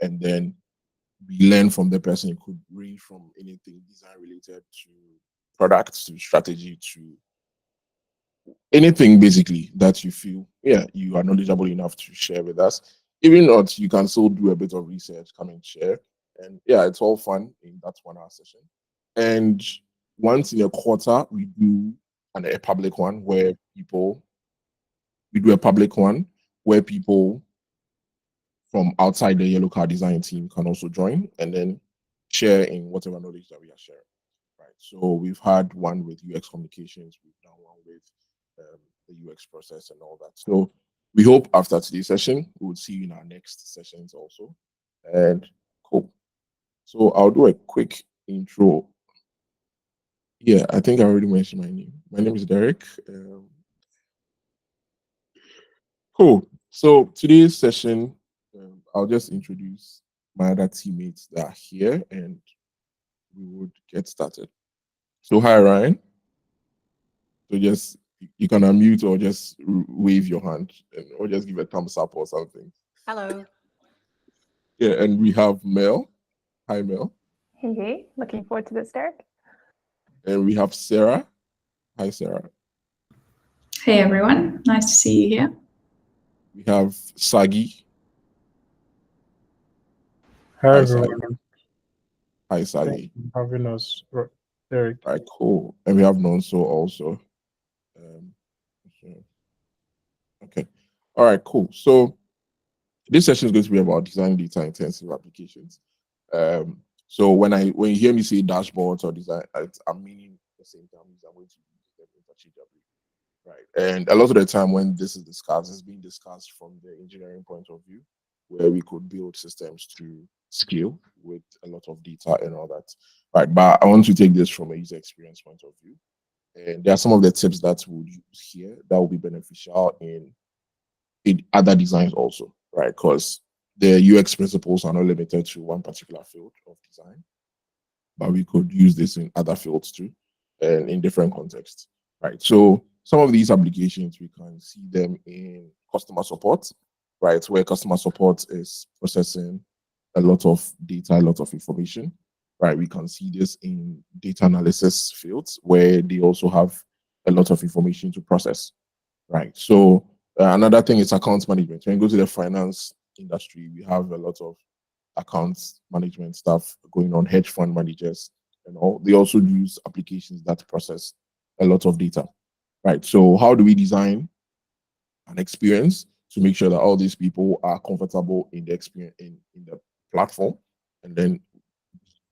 and then we learn from the person. It could range from anything design related to products to strategy to anything basically that you feel, yeah, you are knowledgeable enough to share with us. Even not, you can still do a bit of research, come and share. And yeah, it's all fun in that 1 hour session. And once in a quarter, we do a public one where people, we do a public one where people from outside the yellow card design team can also join and then share in whatever knowledge that we are sharing. Right. So we've had one with UX communications, we've done one with the UX process and all that. So we hope after today's session, we will see you in our next sessions also. And cool. So I'll do a quick intro. Yeah, I think I already mentioned my name. My name is Derek. Cool. So today's session, I'll just introduce my other teammates that are here and we would get started. So hi Ryan. So just you can unmute or just wave your hand or just give a thumbs up or something. Hello. Yeah, and we have Mel. Hi Mel. Hey, hey, looking forward to this, Derek. And we have Sarah. Hi Sarah. Hey everyone, nice to see you here. We have Sagi. Hi, Hi, Sagi. everyone. Hi Sagi. Thanks for having us, Derek. All right, cool. And we have Nonso also. Okay. All right, cool. So this session is going to be about design data intensive applications. So when you hear me say dashboards or design, I'm meaning the same time. I'm going to use them interchangeably, right? And a lot of the time when this is discussed, it's being discussed from the engineering point of view, where we could build systems to scale with a lot of data and all that, right? But I want to take this from a user experience point of view, and there are some of the tips that we'll use here that will be beneficial in other designs also, right? Because the UX principles are not limited to one particular field of design, but we could use this in other fields too, and in different contexts, right? So some of these applications, we can see them in customer support, right? Where customer support is processing a lot of data, a lot of information, right? We can see this in data analysis fields where they also have a lot of information to process, right? So another thing is account management. When you go to the finance industry, we have a lot of accounts management stuff going on, hedge fund managers and all. They also use applications that process a lot of data, right? So how do we design an experience to make sure that all these people are comfortable in the experience in the platform, and then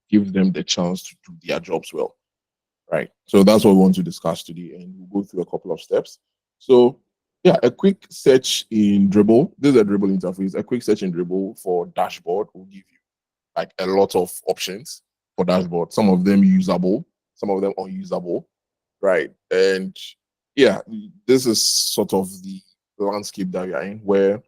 give them the chance to do their jobs well, right? So that's what we want to discuss today, and we'll go through a couple of steps. So yeah, a quick search in Dribbble. This is a Dribbble interface. A quick search in Dribbble for dashboard will give you like a lot of options for dashboard. Some of them usable, some of them unusable, right? And yeah, this is sort of the landscape that we are in, where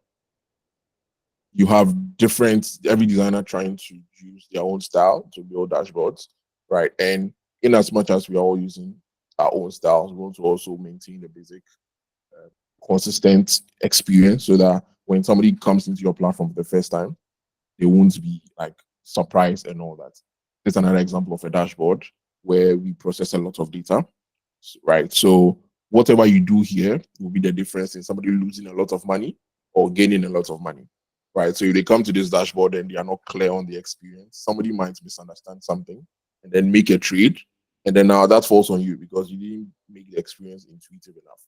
you have every designer trying to use their own style to build dashboards, right? And in as much as we are all using our own styles, we want to also maintain the basic consistent experience so that when somebody comes into your platform for the first time, they won't be like surprised and all that. There's another example of a dashboard where we process a lot of data, right? So whatever you do here will be the difference in somebody losing a lot of money or gaining a lot of money, right? So if they come to this dashboard and they are not clear on the experience, somebody might misunderstand something and then make a trade. And then now that falls on you because you didn't make the experience intuitive enough.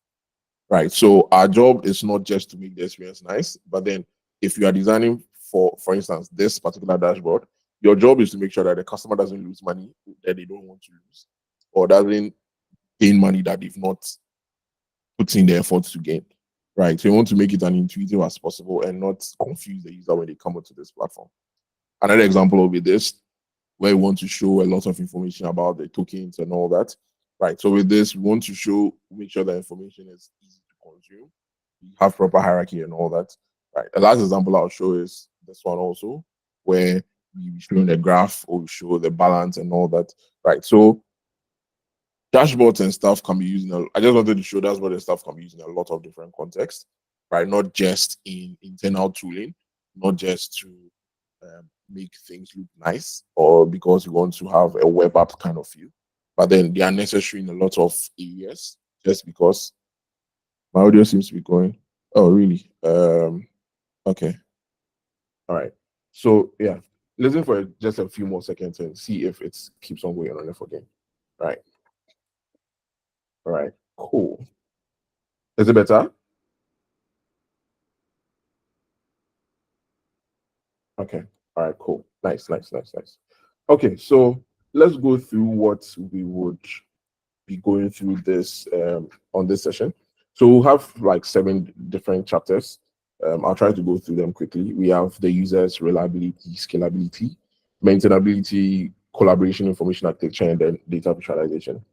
Right. So our job is not just to make the experience nice, but then if you are designing for instance, this particular dashboard, your job is to make sure that the customer doesn't lose money that they don't want to lose, or doesn't gain money that they've not put in the effort to gain. Right. So you want to make it as intuitive as possible and not confuse the user when they come onto this platform. Another example will be this, where we want to show a lot of information about the tokens and all that. Right. So with this, we want to make sure the information is easy to consume. You have proper hierarchy and all that. Right. The last example I'll show is this one also, where we show the graph or we show the balance and all that. Right. So dashboards and stuff can be used I just wanted to show dashboard and stuff can be used in a lot of different contexts, right? Not just in internal tooling, not just to make things look nice, or because you want to have a web app kind of feel. But then they are necessary in a lot of areas, just because my audio seems to be going. Oh, really? Okay. All right. So yeah, listen for just a few more seconds and see if it keeps on going on and again. Right. All right. Cool. Is it better? Okay. All right. Cool. Nice. Okay. So let's go through what we would be going through this on this session. So we'll have like 7 different chapters. I'll try to go through them quickly. We have the users, reliability, scalability, maintainability, collaboration, information architecture, and then data visualization.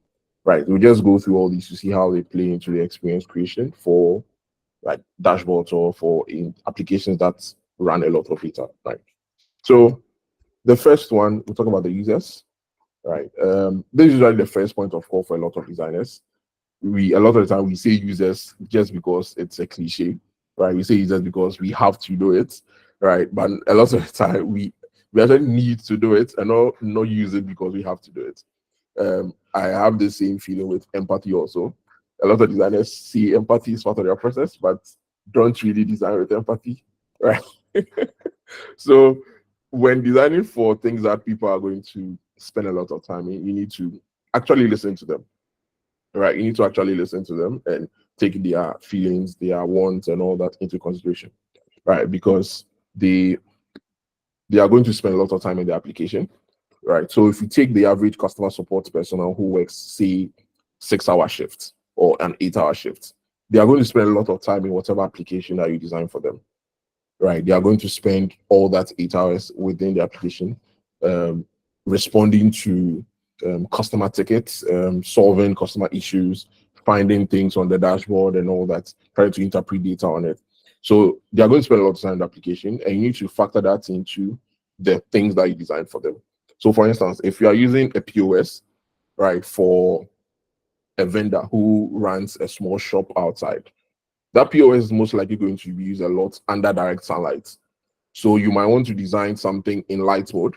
Right. We'll just go through all these to see how they play into the experience creation for like dashboards or for in applications that run a lot of data. Right. So the first one, we'll talk about the users. Right. This is usually the first point of call for a lot of designers. A lot of the time we say users just because it's a cliche, right? We say users because we have to do it, right? But a lot of the time we actually need to do it and not use it because we have to do it. I have the same feeling with empathy also. A lot of designers see empathy as part of their process, but don't really design with empathy, right? So when designing for things that people are going to spend a lot of time in, you need to actually listen to them, right? You need to actually listen to them and take their feelings, their wants, and all that into consideration, right? Because they are going to spend a lot of time in the application, right? So if you take the average customer support personnel who works, say, 6-hour shifts or an 8-hour shift, they are going to spend a lot of time in whatever application that you design for them, right? They are going to spend all that 8 hours within the application, responding to customer tickets, solving customer issues, finding things on the dashboard and all that, trying to interpret data on it. So they are going to spend a lot of time in the application, and you need to factor that into the things that you design for them. So for instance, if you are using a POS, right, for a vendor who runs a small shop outside, that POS is most likely going to be used a lot under direct sunlight. So you might want to design something in light mode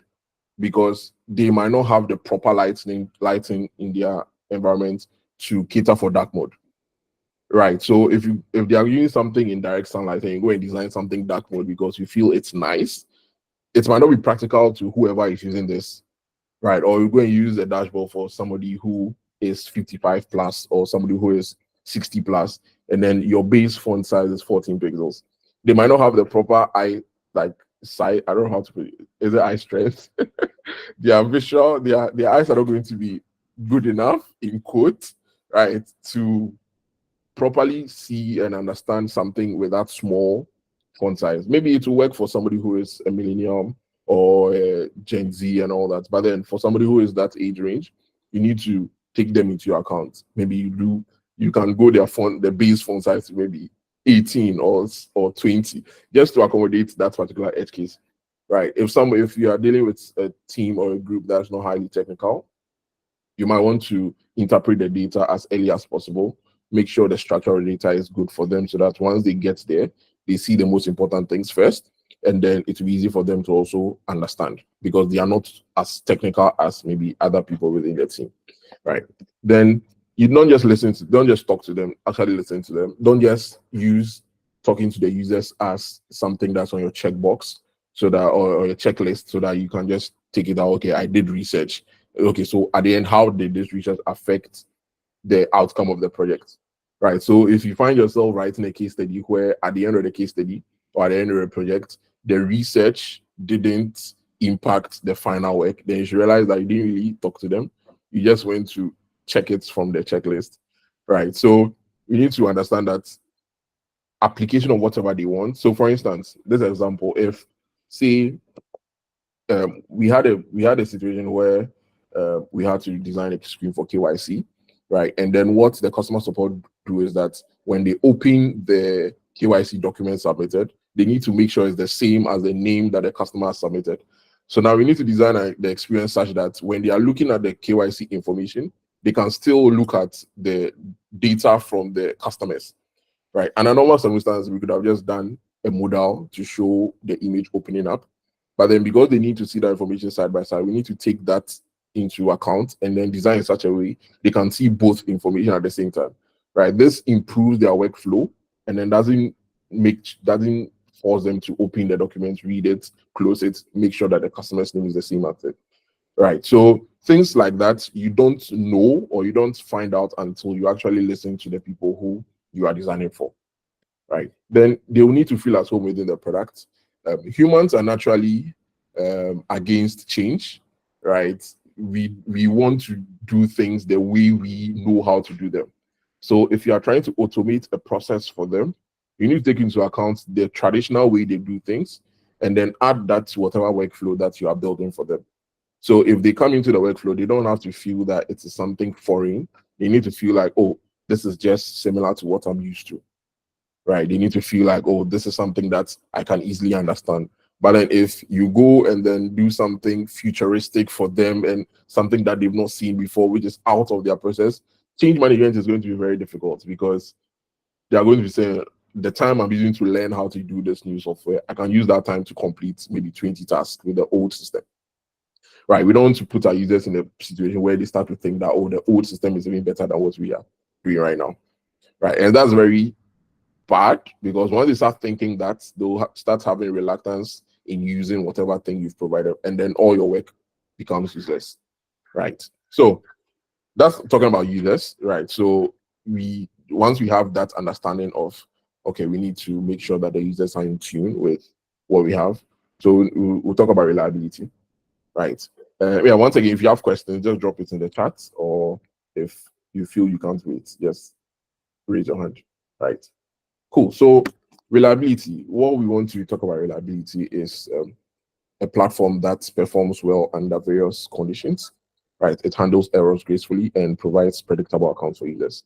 because they might not have the proper lighting in their environment to cater for dark mode. Right. So if they are using something in direct sunlight and you go and design something dark mode because you feel it's nice, it might not be practical to whoever is using this. Right. Or you go and use a dashboard for somebody who is 55 plus or somebody who is 60 plus, and then your base font size is 14 pixels. They might not have the proper eye sight. I don't know how to put it. Is it eye strength? Their visual, their eyes are not going to be good enough, in quote, right, to properly see and understand something with that small font size. Maybe it will work for somebody who is a millennium or a Gen Z and all that. But then for somebody who is that age range, you need to take them into your account. Maybe you can go the base font size to maybe 18 or 20, just to accommodate that particular edge case. Right. If you are dealing with a team or a group that's not highly technical, you might want to interpret the data as early as possible. Make sure the structure of the data is good for them so that once they get there, they see the most important things first, and then it will be easy for them to also understand because they are not as technical as maybe other people within the team, right? Then you don't just talk to them, actually listen to them. Don't just use talking to the users as something that's on your checkbox so that or your checklist so that you can just take it out. Okay, I did research. Okay, so at the end, how did this research affect the outcome of the project, right? So if you find yourself writing a case study where at the end of the case study or at the end of the project, the research didn't impact the final work, then you should realize that you didn't really talk to them. You just went to check it from the checklist, right? So you need to understand that application of whatever they want. So for instance, this example, if say we had a situation where we had to design a screen for KYC, right? And then what the customer support do is that when they open the KYC document submitted, they need to make sure it's the same as the name that the customer has submitted. So now we need to design the experience such that when they are looking at the KYC information, they can still look at the data from the customers, right? And in a normal circumstance, we could have just done a modal to show the image opening up. But then because they need to see that information side by side, we need to take that into account and then design in such a way they can see both information at the same time, right? This improves their workflow and then doesn't force them to open the document, read it, close it, make sure that the customer's name is the same as it, right? So things like that, you don't know or you don't find out until you actually listen to the people who you are designing for, right? Then they will need to feel at home within the product. Humans are naturally against change, right? We want to do things the way we know how to do them. So if you are trying to automate a process for them, you need to take into account the traditional way they do things and then add that to whatever workflow that you are building for them. So if they come into the workflow, they don't have to feel that it's something foreign. They need to feel like, oh, this is just similar to what I'm used to, right? They need to feel like, oh, this is something that I can easily understand. But then if you go and then do something futuristic for them and something that they've not seen before, which is out of their process, change management is going to be very difficult because they are going to be saying, the time I'm using to learn how to do this new software, I can use that time to complete maybe 20 tasks with the old system, right? We don't want to put our users in a situation where they start to think that, oh, the old system is even better than what we are doing right now, right? And that's very bad because once they start thinking that, they'll start having reluctance in using whatever thing you've provided, and then all your work becomes useless, right? So that's talking about users, right? So once we have that understanding of, okay, we need to make sure that the users are in tune with what we have. So we'll talk about reliability, right? Yeah, once again, if you have questions, just drop it in the chat, or if you feel you can't wait, just raise your hand, right? Cool. So reliability, what we want to talk about reliability is a platform that performs well under various conditions, right? It handles errors gracefully and provides predictable accounts for users.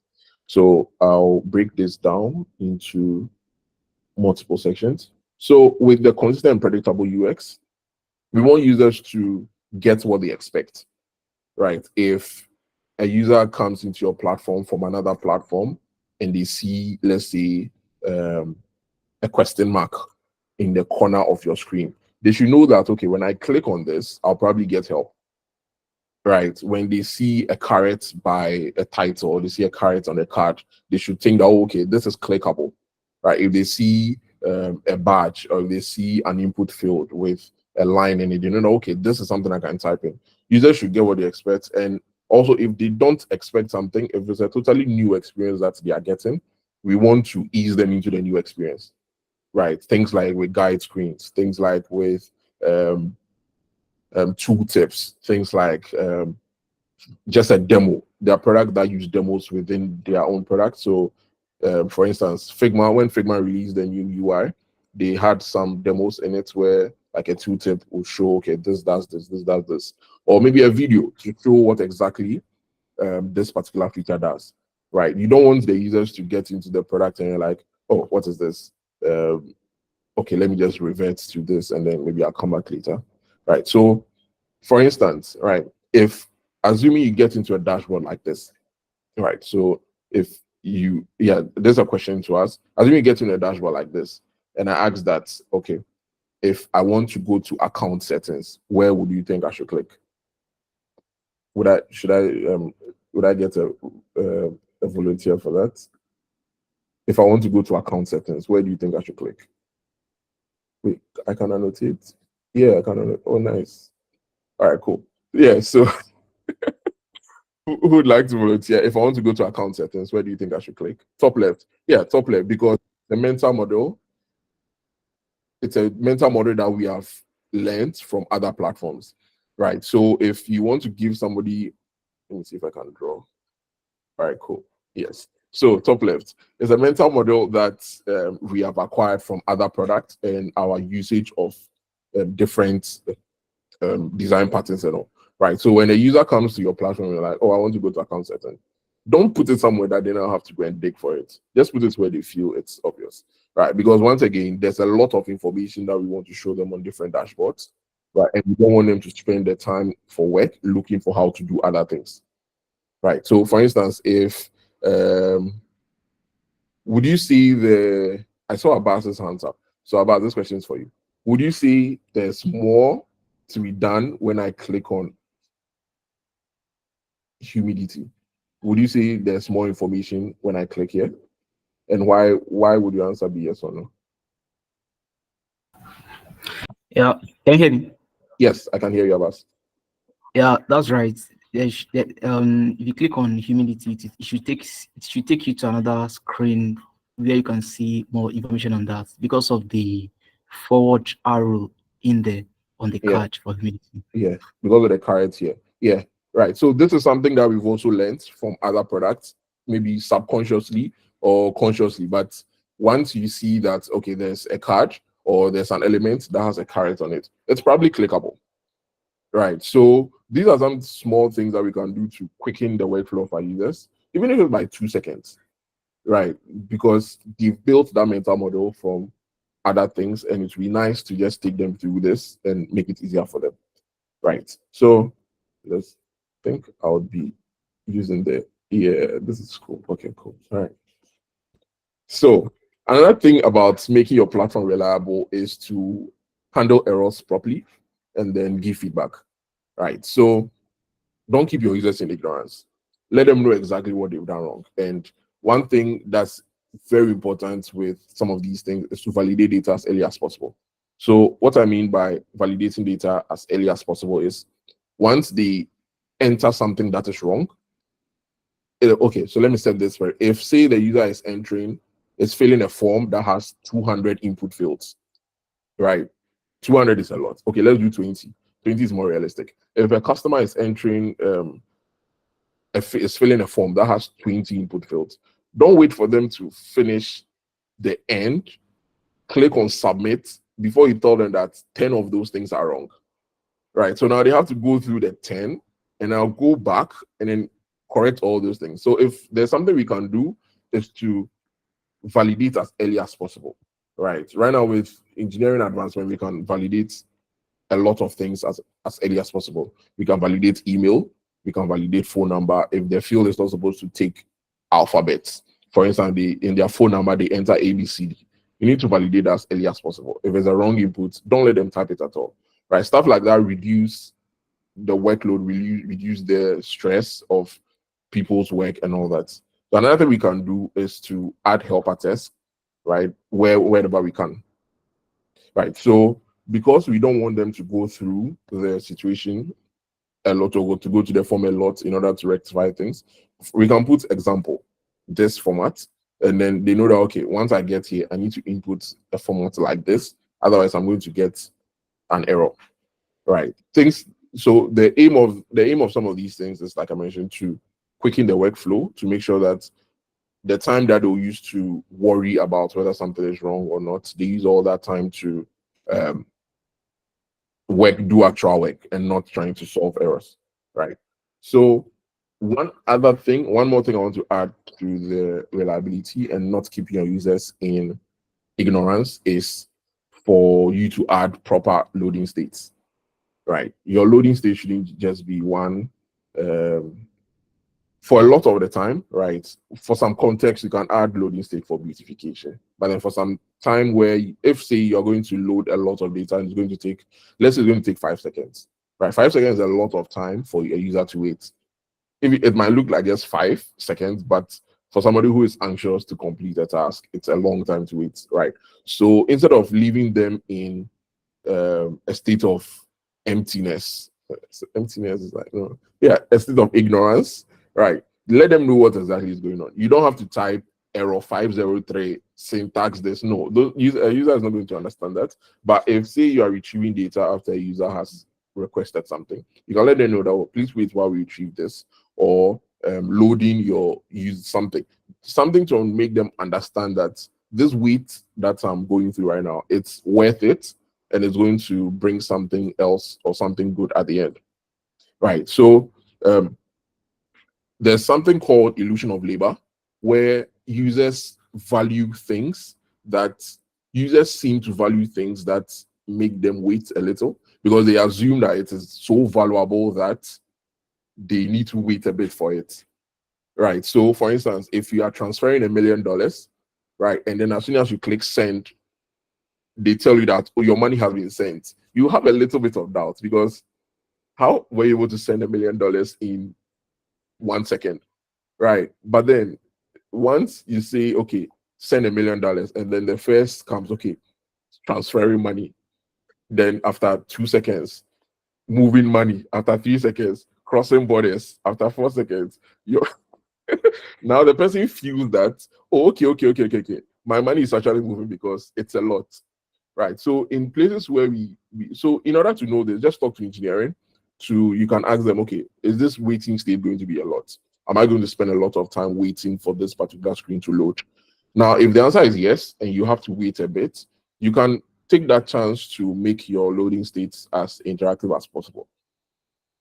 So I'll break this down into multiple sections. So with the consistent and predictable UX, we want users to get what they expect, right? If a user comes into your platform from another platform and they see, let's say, a question mark in the corner of your screen, they should know that, okay, when I click on this, I'll probably get help, right? When they see a caret by a title, or they see a caret on a card, they should think that, oh, okay, this is clickable, right? If they see a badge, or if they see an input field with a line in it, you know, okay, this is something I can type in. Users should get what they expect. And also, if they don't expect something, if it's a totally new experience that they are getting, we want to ease them into the new experience, right? Things like with guide screens, things like with tool tips, things like just a demo. There are products that use demos within their own product. So, for instance, Figma, when Figma released the new UI, they had some demos in it where like a tooltip will show, okay, this does this, this does this, or maybe a video to show what exactly this particular feature does, right? You don't want the users to get into the product and you're like, oh, what is this? Okay, let me just revert to this and then maybe I'll come back later, right? So, for instance, right, if assuming you get into a dashboard like this, right? So if you, there's a question to us. Assuming you get into a dashboard like this, and I ask that, okay, if I want to go to account settings, where would you think I should click? Would I get a volunteer for that? If I want to go to account settings, where do you think I should click? Wait, I can annotate. Yeah, I can annotate. Oh, nice. All right, cool. Yeah, so who would like to volunteer? If I want to go to account settings, where do you think I should click? Top left. Yeah, top left, because the mental model, it's a mental model that we have learned from other platforms, right? So if you want to give somebody, let me see if I can draw. All right, cool. Yes. So top left is a mental model that we have acquired from other products and our usage of different design patterns and all, right? So when a user comes to your platform, you're like, oh, I want to go to account setting. Don't put it somewhere that they don't have to go and dig for it. Just put it where they feel it's obvious, right? Because once again, there's a lot of information that we want to show them on different dashboards, right? And we don't want them to spend their time for work looking for how to do other things, right? So for instance, if would you see I saw Abbas's hands up. So Abbas, this question is for you. would you say there's more to be done when I click on humidity? Would you say there's more information when I click here? And why would your answer be yes or no? Yeah, can you hear me? Yes, I can hear you, Abbas. Yeah, that's right. If you click on humidity, it should take you to another screen where you can see more information on that because of the forward arrow in there on the Yeah. card for humidity. Yeah, because of the carrots here. Yeah, right. So this is something that we've also learned from other products, maybe subconsciously or consciously. But once you see that, okay, there's a card or there's an element that has a carrot on it, it's probably clickable. Right. So these are some small things that we can do to quicken the workflow of our users, even if it's by 2 seconds. Right. Because they've built that mental model from other things, and it's really nice to just take them through this and make it easier for them. Right. So let's think I would be using this is cool. Okay, cool. All right. So another thing about making your platform reliable is to handle errors properly and then give feedback. Right. So don't keep your users in ignorance. Let them know exactly what they've done wrong. And one thing that's very important with some of these things is to validate data as early as possible. So what I mean by validating data as early as possible is once they enter something that is wrong, okay, so let me set this for if say the user is filling a form that has 200 input fields, right? 200 is a lot. Okay, let's do 20. 20 is more realistic. If a customer is entering is filling a form that has 20 input fields, don't wait for them to finish the end. Click on submit before you tell them that 10 of those things are wrong. Right. So now they have to go through the 10 and I'll go back and then correct all those things. So if there's something we can do is to validate as early as possible. Right. Right now with engineering advancement, we can validate a lot of things as early as possible. We can validate email, we can validate phone number. If the field is not supposed to take alphabets, for instance, in their phone number, they enter ABCD. You need to validate that as early as possible. If there's a wrong input, don't let them type it at all. Right? Stuff like that reduce the workload, reduce the stress of people's work and all that. So another thing we can do is to add helper tests, right? Wherever we can. Right. So because we don't want them to go through the situation a lot or to go to the form a lot in order to rectify things, we can put example, this format, and then they know that, okay, once I get here, I need to input a format like this. Otherwise, I'm going to get an error. Right. So the aim of some of these things is, like I mentioned, to quicken the workflow, to make sure that the time that they'll use to worry about whether something is wrong or not, they use all that time to do actual work and not trying to solve errors, right? So one more thing I want to add to the reliability and not keeping your users in ignorance is for you to add proper loading states, right? Your loading state shouldn't just be one. For a lot of the time, right? For some context, you can add loading state for beautification. But then for some time where, if say you're going to load a lot of data and it's going to take, let's say it's going to take 5 seconds, right? 5 seconds is a lot of time for a user to wait. It might look like just 5 seconds, but for somebody who is anxious to complete a task, it's a long time to wait, right? So instead of leaving them in a state of emptiness is like, no, yeah, a state of ignorance, right? Let them know what exactly is going on. You don't have to type error 503 syntax this. No, a user is not going to understand that. But if say you are retrieving data after a user has requested something, you can let them know that, oh, please wait while we retrieve this, or loading your use something to make them understand that this wait that I'm going through right now, it's worth it, and it's going to bring something else or something good at the end, right? So there's something called illusion of labor, where users seem to value things that make them wait a little, because they assume that it is so valuable that they need to wait a bit for it, right? So for instance, if you are transferring $1 million, right, and then as soon as you click send, they tell you that, oh, your money has been sent, you have a little bit of doubt, because how were you able to send $1 million in 1 second, right? But then once you say, okay, send $1 million, and then the first comes, okay, transferring money, then after 2 seconds, moving money, after 3 seconds, crossing borders, after 4 seconds, you now the person feels that, oh, okay, my money is actually moving because it's a lot, right? So in places where so in order to know this, just talk to engineering. You can ask them, okay, is this waiting state going to be a lot? Am I going to spend a lot of time waiting for this particular screen to load? Now, if the answer is yes, and you have to wait a bit, you can take that chance to make your loading states as interactive as possible,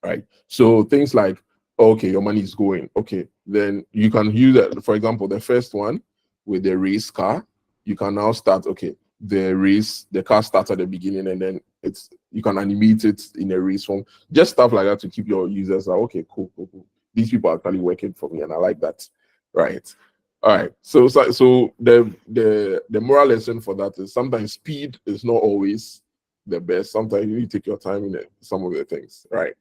right? So things like, okay, your money is going, okay, then you can use it. For example, the first one with the race car, you can now start, okay, the car starts at the beginning, and then you can animate it in a race form, just stuff like that to keep your users like, okay, cool. These people are actually working for me, and I like that, right? All right. So the moral lesson for that is sometimes speed is not always the best. Sometimes you need to take your time in some of the things, right?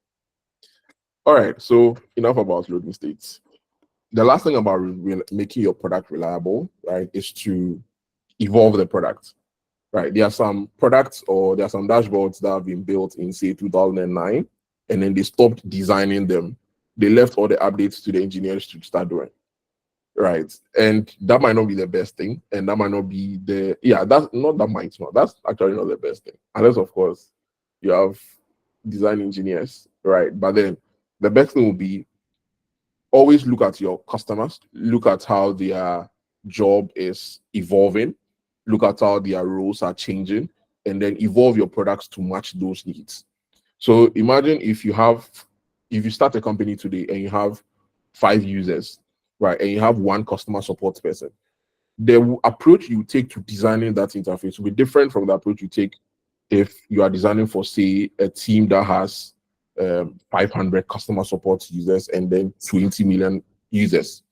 All right. So enough about loading states. The last thing about making your product reliable, right, is to evolve the product. Right, there are some products or there are some dashboards that have been built in, say, 2009, and then they stopped designing them. They left all the updates to the engineers to start doing. Right, and that might not be the best thing, and that might not be that's actually not the best thing, unless of course you have design engineers, right? But then the best thing would be always look at your customers, look at how their job is evolving, look at how their roles are changing, and then evolve your products to match those needs. So imagine if you start a company today and you have 5 users, right, and you have 1 customer support person, the approach you take to designing that interface will be different from the approach you take if you are designing for, say, a team that has 500 customer support users and then 20 million users,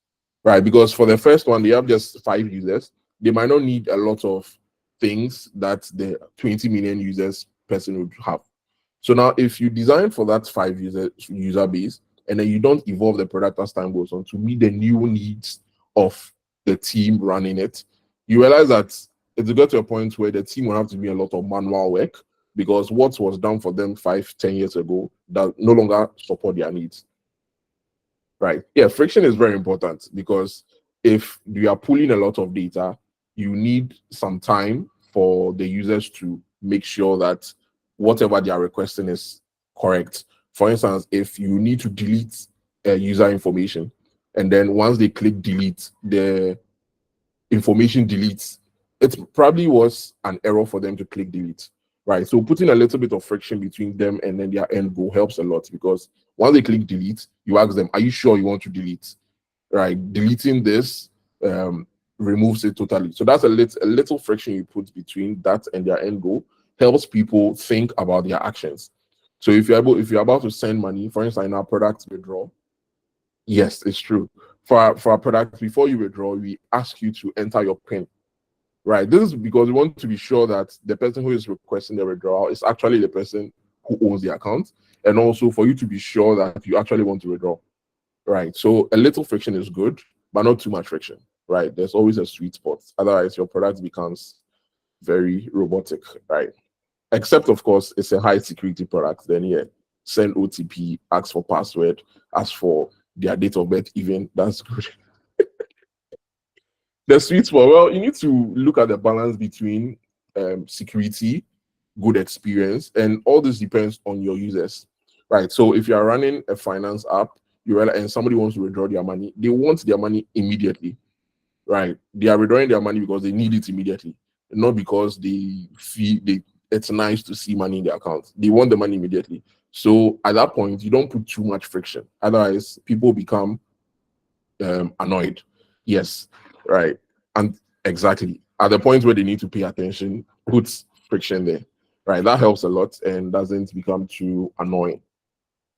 right? Because for the first one, they have just 5 users. They might not need a lot of things that the 20 million users person would have. So now if you design for that 5 user base, and then you don't evolve the product as time goes on to meet the new needs of the team running it, you realize that it's got to a point where the team will have to be a lot of manual work, because what was done for them 5-10 years ago that no longer support their needs. Right? Yeah, friction is very important, because if you are pulling a lot of data, you need some time for the users to make sure that whatever they are requesting is correct. For instance, if you need to delete user information, and then once they click delete, the information deletes, it probably was an error for them to click delete, right? So putting a little bit of friction between them and then their end goal helps a lot, because once they click delete, you ask them, are you sure you want to delete? Right? Deleting this removes it totally. So that's a little friction you put between that and their end goal, helps people think about their actions. So if you're about to send money, for instance, in our product withdraw, yes, it's true. For our product, before you withdraw, we ask you to enter your PIN. Right. This is because we want to be sure that the person who is requesting the withdrawal is actually the person who owns the account, and also for you to be sure that you actually want to withdraw. Right. So a little friction is good, but not too much friction. Right. There's always a sweet spot. Otherwise, your product becomes very robotic. Right. Except, of course, it's a high security product. Then, yeah, send OTP, ask for password, ask for their date of birth, even. That's good. The sweet spot, well, you need to look at the balance between security, good experience, and all this depends on your users, right? So if you are running a finance app, and somebody wants to withdraw their money, they want their money immediately, right? They are withdrawing their money because they need it immediately, not because they feel it's nice to see money in their account. They want the money immediately. So at that point, you don't put too much friction. Otherwise, people become annoyed. Yes, right. And exactly at the point where they need to pay attention, puts friction there. Right. That helps a lot and doesn't become too annoying.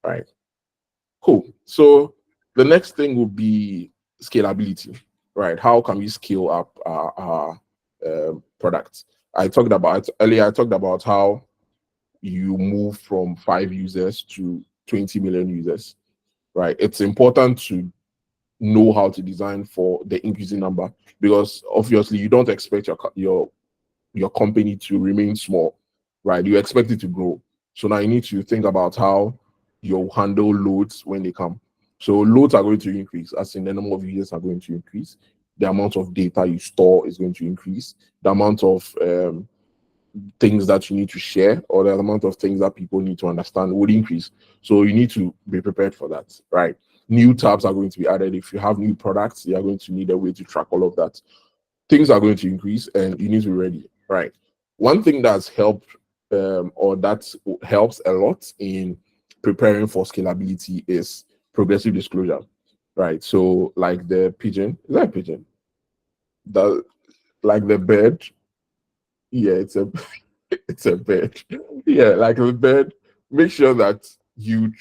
Right. Cool. So the next thing would be scalability. Right. How can we scale up our products? I talked about earlier. I talked about how you move from 5 users to 20 million users, right? It's important to know how to design for the increasing number, because obviously you don't expect your company to remain small, right? You expect it to grow. So now you need to think about how you'll handle loads when they come. So loads are going to increase, as in the number of users are going to increase. The amount of data you store is going to increase. The amount of things that you need to share, or the amount of things that people need to understand would increase. So you need to be prepared for that, right? New tabs are going to be added. If you have new products, you are going to need a way to track all of that. Things are going to increase and you need to be ready, right? One thing that's helped or that helps a lot in preparing for scalability is progressive disclosure, right? So like the pigeon, is that a pigeon? That, like the bird, yeah, it's a it's a bird. Yeah, like a bird. Make sure that you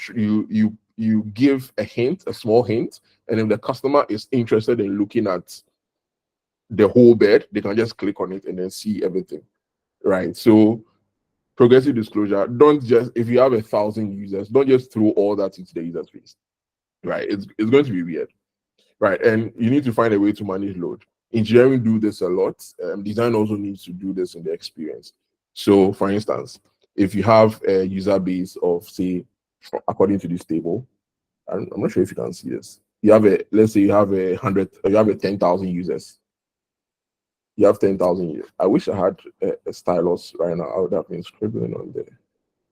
give a hint, a small hint, and if the customer is interested in looking at the whole bird, they can just click on it and then see everything, right? So progressive disclosure. Don't just, if you have 1,000 users, don't just throw all that into the user space, right? It's going to be weird, right? And you need to find a way to manage load. Engineering do this a lot. Design also needs to do this in the experience. So for instance, if you have a user base of, say, according to this table, I'm not sure if you can see this. You have let's say you have 10,000 users. You have 10,000 users. I wish I had a stylus right now. I would have been scribbling on there.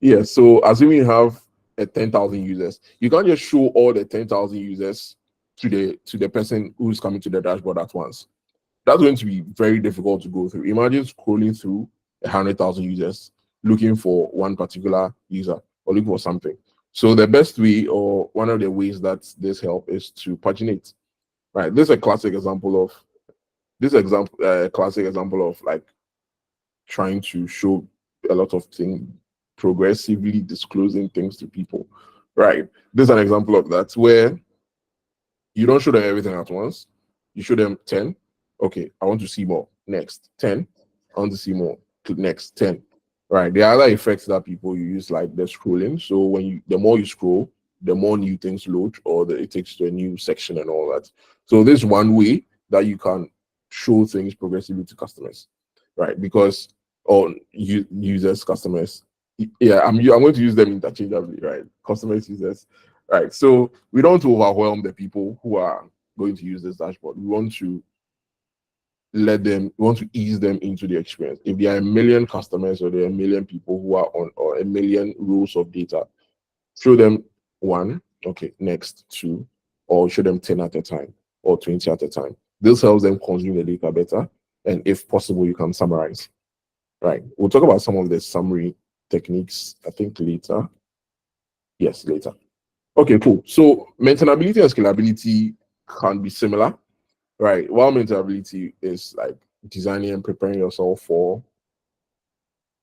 Yeah, so assuming you have 10,000 users, you can't just show all the 10,000 users to the person who's coming to the dashboard at once. That's going to be very difficult to go through. Imagine scrolling through 100,000 users looking for one particular user or looking for something. So the best way, or one of the ways that this help, is to paginate. Right. This is a classic example of like trying to show a lot of things, progressively disclosing things to people. Right. This is an example of that, where you don't show them everything at once. You show them 10. Okay, I want to see more. Next, 10. I want to see more. Next, 10. Right. There are other effects that people use, like the scrolling. So the more you scroll, the more new things load, or it takes to a new section and all that. So this is one way that you can show things progressively to customers, right? Because users, customers. Yeah, I'm going to use them interchangeably, right? Customers, users, right? So we don't overwhelm the people who are going to use this dashboard. We want to ease them into the experience. If there are 1 million customers, or there are 1 million people who are on, or 1 million rows of data, show them 1, okay, next 2, or show them 10 at a time or 20 at a time. This helps them consume the data better, and if possible, you can summarize. Right. We'll talk about some of the summary techniques, I think, later. Yes, later. Okay, cool. So maintainability and scalability can be similar, right? While maintainability is like designing and preparing yourself for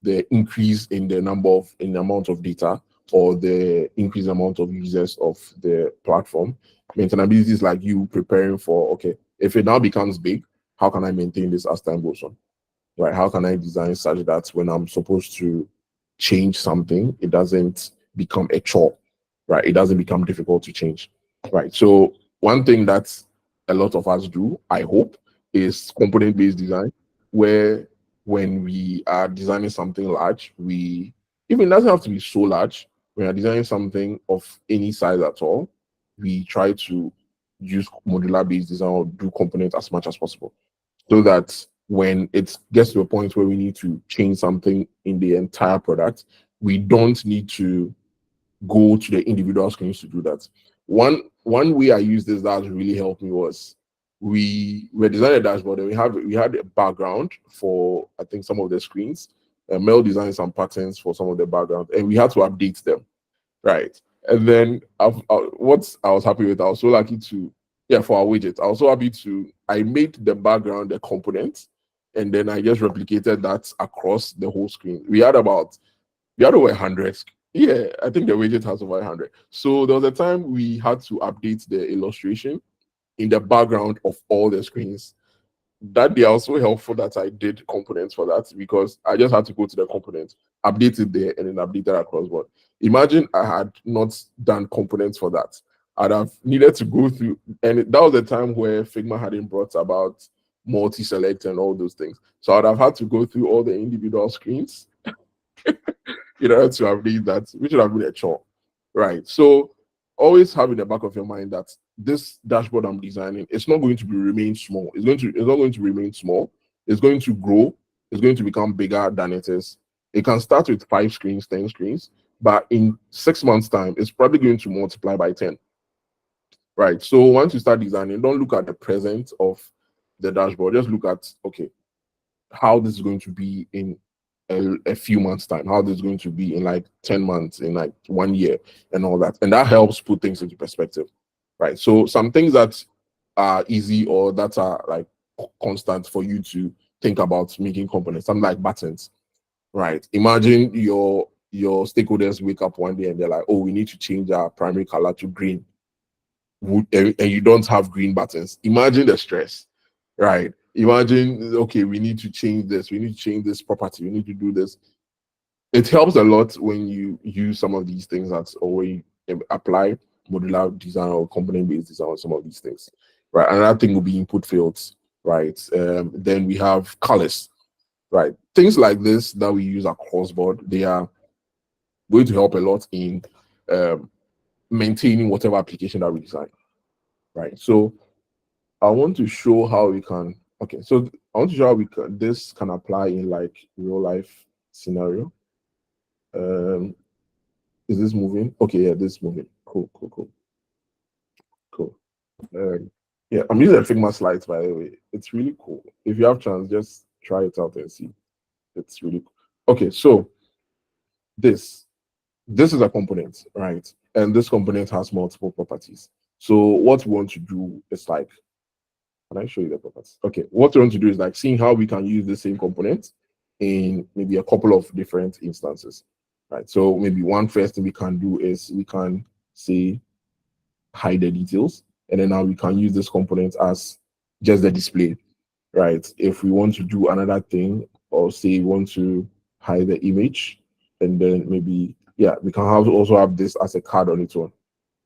the increase in the amount of data, or the increased amount of users of the platform. Maintainability is like you preparing for, okay, if it now becomes big, how can I maintain this as time goes on? Right? How can I design such that when I'm supposed to change something, it doesn't become a chore, right? It doesn't become difficult to change, right? So one thing that a lot of us do, I hope, is component-based design, where when we are designing something large, even doesn't have to be so large. When we're designing something of any size at all, we try to use modular-based design, or do components as much as possible, so that when it gets to a point where we need to change something in the entire product, we don't need to go to the individual screens to do that. One way I used this that really helped me was, we were designing a dashboard, and we had a background for, I think, some of the screens. Mel designed some patterns for some of the background, and we had to update them, right? And then what I was happy with, I was so lucky to, for our widget, I was so happy I made the background a component, and then I just replicated that across the whole screen. We had over 100. Yeah, I think the widget has over 100. So there was a time we had to update the illustration in the background of all the screens. that day I was so helpful that I did components for that, because I just had to go to the component, update it there, and then update that across board. Imagine I had not done components for that. I'd have needed to go through, and that was the time where Figma hadn't brought about multi-select and all those things. So I'd have had to go through all the individual screens in order to update that, which would have been a chore, right? So always have in the back of your mind that this dashboard I'm designing, it's not going to remain small. It's not going to remain small. It's going to grow. It's going to become bigger than it is. It can start with 5 screens, 10 screens, but in 6 months' time, it's probably going to multiply by 10. Right. So once you start designing, don't look at the present of the dashboard. Just look at, okay, how this is going to be in a few months' time, how this is going to be in like 10 months, in like 1 year, and all that. And that helps put things into perspective. Right. So some things that are easy or that are like constant for you to think about making components, something like buttons. Right. Imagine your stakeholders wake up one day and they're like, oh, we need to change our primary color to green. And you don't have green buttons. Imagine the stress, right? Imagine, okay, we need to change this, we need to change this property, we need to do this. It helps a lot when you use some of these things or when you apply modular design or component-based design on some of these things, right? Another thing will be input fields, right? Then we have colors, right? Things like this that we use across board, they are going to help a lot in maintaining whatever application that we design, right? So I want to show how we can, okay, so I want to show how this can apply in like real life scenario. Is this moving? Okay, yeah, this is moving. Cool. Yeah, I'm using Figma slides, by the way. It's really cool. If you have chance, just try it out and see. It's really cool. Okay, so this is a component, right? And this component has multiple properties. So what we want to do is like, can I show you the properties? Okay, what we want to do is like seeing how we can use the same component in maybe a couple of different instances, right? So maybe one first thing we can do is we can say hide the details, and then now we can use this component as just the display, right? If we want to do another thing, or say we want to hide the image, and then maybe, yeah, we can also have this as a card on its own,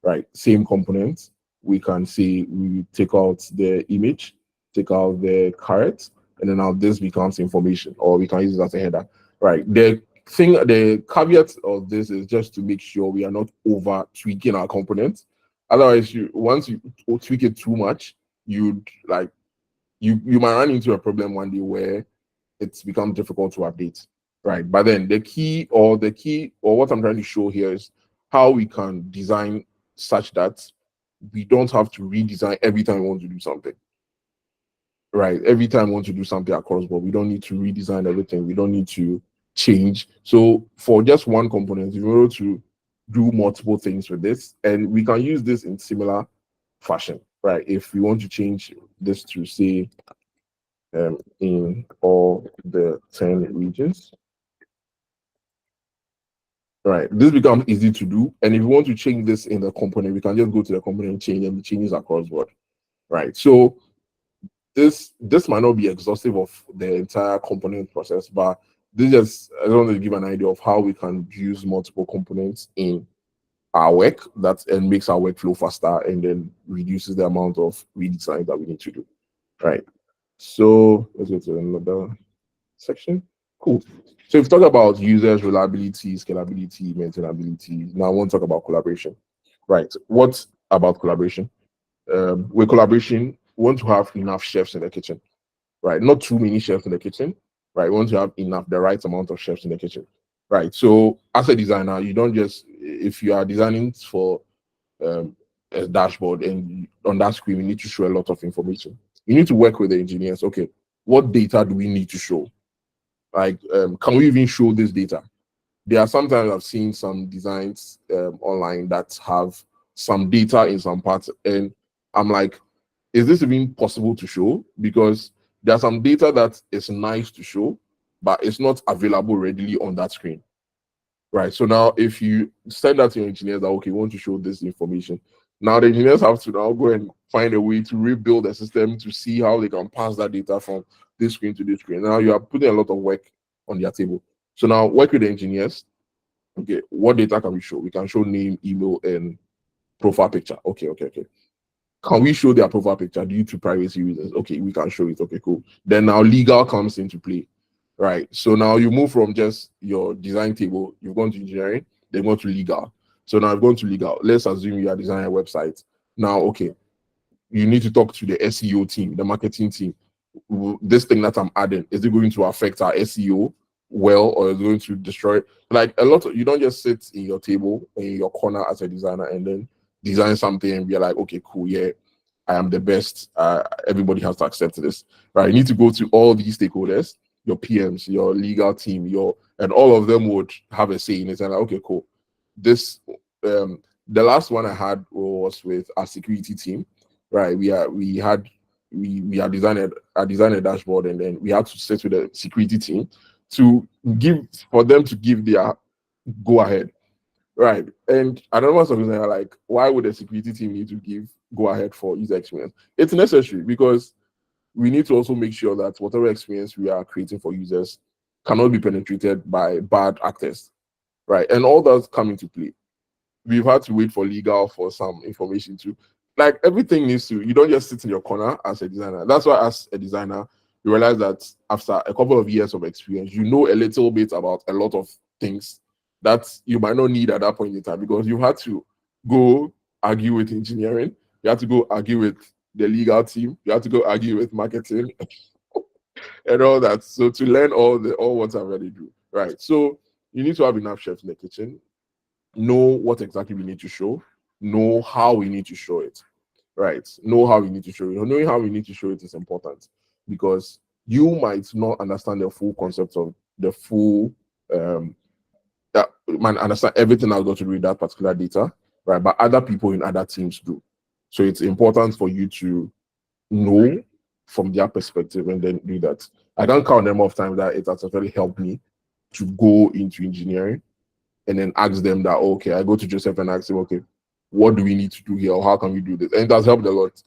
right? Same component. We can say we take out the image, take out the caret, and then now this becomes information, or we can use it as a header, right? The caveat of this is just to make sure we are not over tweaking our components. Otherwise, once you tweak it too much, you might run into a problem one day where it's become difficult to update, right? But then the key or what I'm trying to show here is how we can design such that we don't have to redesign every time we want to do something, right? Every time we want to do something across board, we don't need to redesign everything. We don't need to change. So for just one component, we're able to do multiple things with this, and we can use this in similar fashion, right? If we want to change this to say in all the 10 regions, right, this becomes easy to do. And if we want to change this in the component, we can just go to the component, change, and it changes across board, right? So this might not be exhaustive of the entire component process, but this just, I want to give an idea of how we can use multiple components in our work and makes our workflow faster, and then reduces the amount of redesign that we need to do, right? So let's go to another section. Cool. So if we talk about users, reliability, scalability, maintainability, now I want to talk about collaboration, right? What about collaboration? With collaboration, we want to have enough chefs in the kitchen, right? Not too many chefs in the kitchen, right? We want to have the right amount of chefs in the kitchen, right? So as a designer, you don't just, if you are designing for a dashboard and on that screen, you need to show a lot of information. You need to work with the engineers. Okay, what data do we need to show? Like, can we even show this data? There are sometimes I've seen some designs online that have some data in some parts, and I'm like, is this even possible to show? Because there's some data that is nice to show, but it's not available readily on that screen, right? So now if you send that to your engineers that, okay, we want to show this information, Now the engineers have to now go and find a way to rebuild the system to see how they can pass that data from this screen to this screen. Now you are putting a lot of work on their table. So now work with the engineers. Okay, what data can we show? We can show name, email, and profile picture. Okay. Can we show their profile picture due to privacy reasons? Okay, we can show it. Okay, cool. Then now legal comes into play, right? So now you move from just your design table, you've gone to engineering, then go to legal. So now I've gone to legal. Let's assume you are designing a website. Now, okay, you need to talk to the SEO team, the marketing team. This thing that I'm adding, is it going to affect our SEO well, or is it going to destroy it? Like a lot of, you don't just sit in your table in your corner as a designer and then design something and be like, okay, cool, yeah, I am the best. Everybody has to accept this, right? You need to go to all these stakeholders, your PMs, your legal team, and all of them would have a say in it. And like, okay, cool. This, the last one I had was with our security team, right? We had designed a dashboard, and then we had to sit with the security team for them to give their go ahead. Right. And I don't know what's something like, why would the security team need to give go ahead for user experience? It's necessary because we need to also make sure that whatever experience we are creating for users cannot be penetrated by bad actors. Right. And all that's come into play. We've had to wait for legal for some information too. Like everything needs to, you don't just sit in your corner as a designer. That's why as a designer, you realize that after a couple of years of experience, you know a little bit about a lot of things that you might not need at that point in time, because you had to go argue with engineering, you had to go argue with the legal team, you had to go argue with marketing and all that. So to learn all whatever they do, right? So you need to have enough chefs in the kitchen, know what exactly we need to show, know how we need to show it, right? Know how we need to show it. Knowing how we need to show it is important because you might not understand the full concept of the full that man understand everything I'll go to read that particular data, right? But other people in other teams do. So it's important for you to know from their perspective and then do that. I can't count the number of times that it has actually helped me to go into engineering and then ask them that, okay, I go to Joseph and ask him, okay, what do we need to do here? Or how can we do this? And it has helped a lot.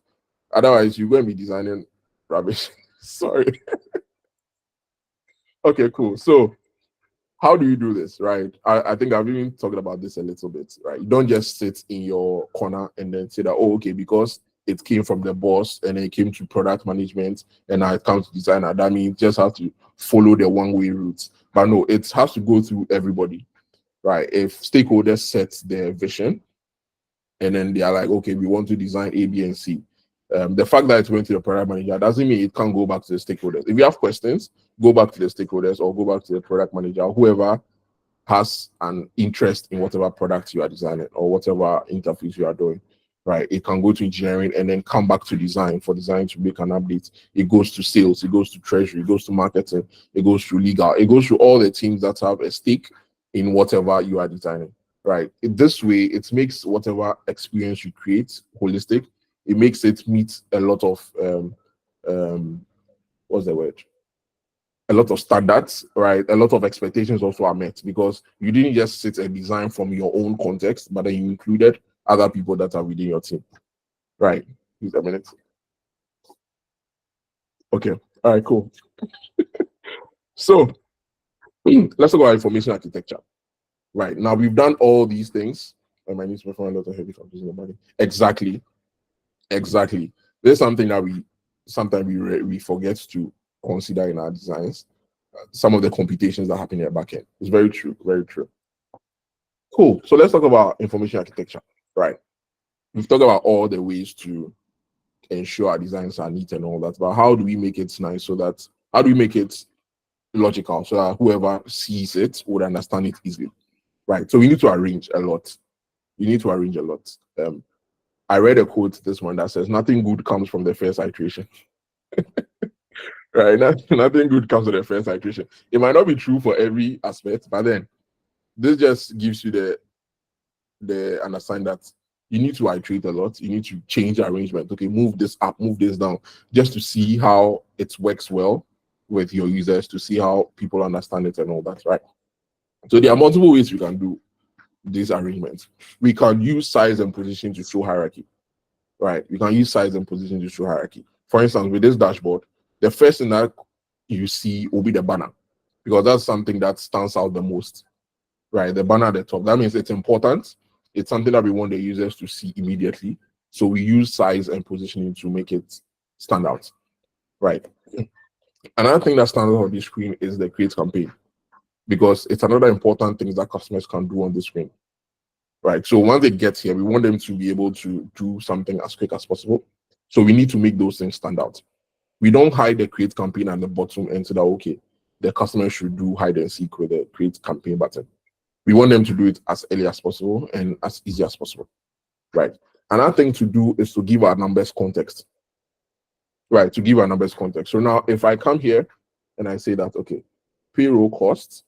Otherwise, you're going to be designing rubbish. Sorry. Okay, cool. So how do you do this, right? I think I've even talked about this a little bit, right? You don't just sit in your corner and then say that, oh, okay, because it came from the boss and then it came to product management and now it comes to designer. That means you just have to follow the one-way route. But no, it has to go through everybody, right? If stakeholders set their vision and then they are like, okay, we want to design A, B, and C. The fact that it went to the product manager doesn't mean it can't go back to the stakeholders. If you have questions, go back to the stakeholders or go back to the product manager, whoever has an interest in whatever product you are designing or whatever interface you are doing, right? It can go to engineering and then come back to design for design to make an update. It goes to sales, it goes to treasury, it goes to marketing, it goes to legal, it goes to all the teams that have a stake in whatever you are designing, right? This way, it makes whatever experience you create holistic. It makes it meet a lot of what's the word? A lot of standards, right? A lot of expectations also are met because you didn't just sit and design from your own context, but then you included other people that are within your team, right? Give a minute. Okay, all right, cool. So let's talk about information architecture. Right now, we've done all these things. I might need to perform a lot of heavy computers in the body. Exactly. There's something that we sometimes we forget to consider in our designs. Some of the computations that happen in the backend. It's very true. Very true. Cool. So let's talk about information architecture. Right. We've talked about all the ways to ensure our designs are neat and all that. But how do we make it nice how do we make it logical so that whoever sees it would understand it easily? Right. So we need to arrange a lot. I read a quote this one that says, nothing good comes from the first iteration. Right? Nothing good comes from the first iteration. It might not be true for every aspect, but then this just gives you the understanding that you need to iterate a lot. You need to change the arrangement. Okay, move this up, move this down, just to see how it works well with your users, to see how people understand it and all that, right? So there are multiple ways you can do these arrangements. We can use size and position to show hierarchy, right? We can use size and position to show hierarchy. For instance, with this dashboard, the first thing that you see will be the banner, because that's something that stands out the most, right? The banner at the top. That means it's important. It's something that we want the users to see immediately. So we use size and positioning to make it stand out, right? Another thing that stands out on the screen is the create campaign, because it's another important thing that customers can do on the screen, right? So once they get here, we want them to be able to do something as quick as possible. So we need to make those things stand out. We don't hide the create campaign at the bottom and say that, okay, the customer should do hide and seek with the create campaign button. We want them to do it as early as possible and as easy as possible, right? Another thing to do is to give our numbers context, right? To give our numbers context. So now if I come here and I say that, okay, payroll costs,